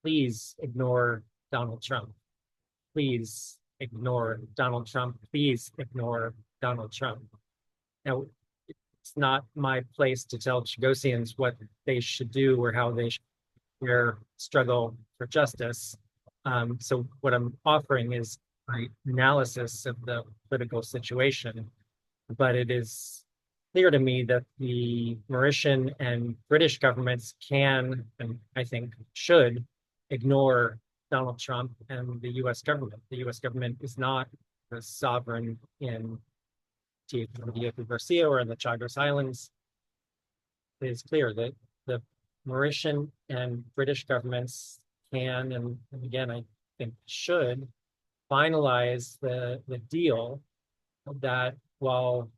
please ignore Donald Trump. Please ignore Donald Trump. Please ignore Donald Trump. Now, it's not my place to tell Chagossians what they should do or how they should their struggle for justice. So what I'm offering is my analysis of the political situation, but it is clear to me that the Mauritian and British governments can, and I think should, ignore Donald Trump and the US government. The US government is not the sovereign in Diego Garcia or in the Chagos Islands. It is clear that the Mauritian and British governments can, and again, I think should, finalize the deal that, while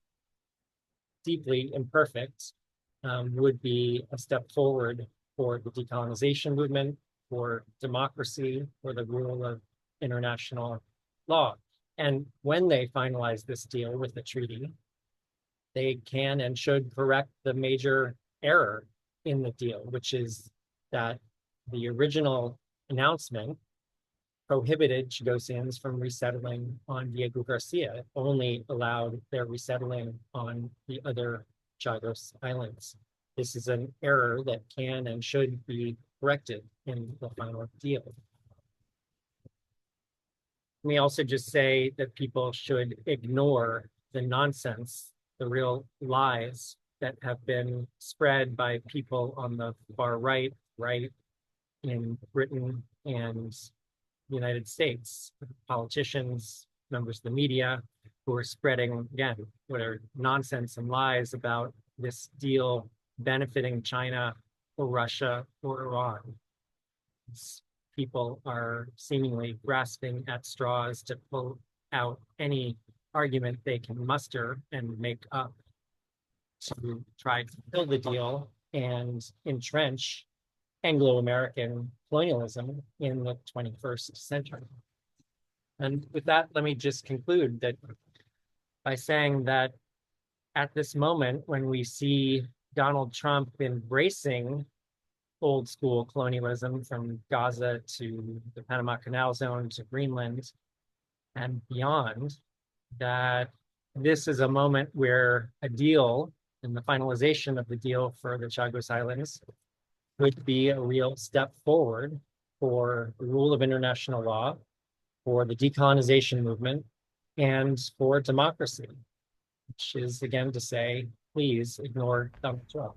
deeply imperfect, would be a step forward for the decolonization movement, for democracy, for the rule of international law. And when they finalize this deal with the treaty, they can and should correct the major error in the deal, which is that the original announcement prohibited Chagossians from resettling on Diego Garcia. It only allowed their resettling on the other Chagos Islands. This is an error that can and should be corrected in the final deal. Let me also just say that people should ignore the nonsense, the real lies that have been spread by people on the far right in Britain and the United States, politicians, members of the media, who are spreading, again, what are nonsense and lies about this deal benefiting China or Russia or Iran. These people are seemingly grasping at straws to pull out any argument they can muster and make up to try to kill the deal and entrench Anglo-American colonialism in the 21st century. And with that, let me just conclude that by saying that at this moment, when we see Donald Trump embracing old school colonialism from Gaza to the Panama Canal Zone to Greenland and beyond, that this is a moment where a deal and the finalization of the deal for the Chagos Islands would be a real step forward for the rule of international law, for the decolonization movement, and for democracy, which is, again, to say, please ignore Donald Trump.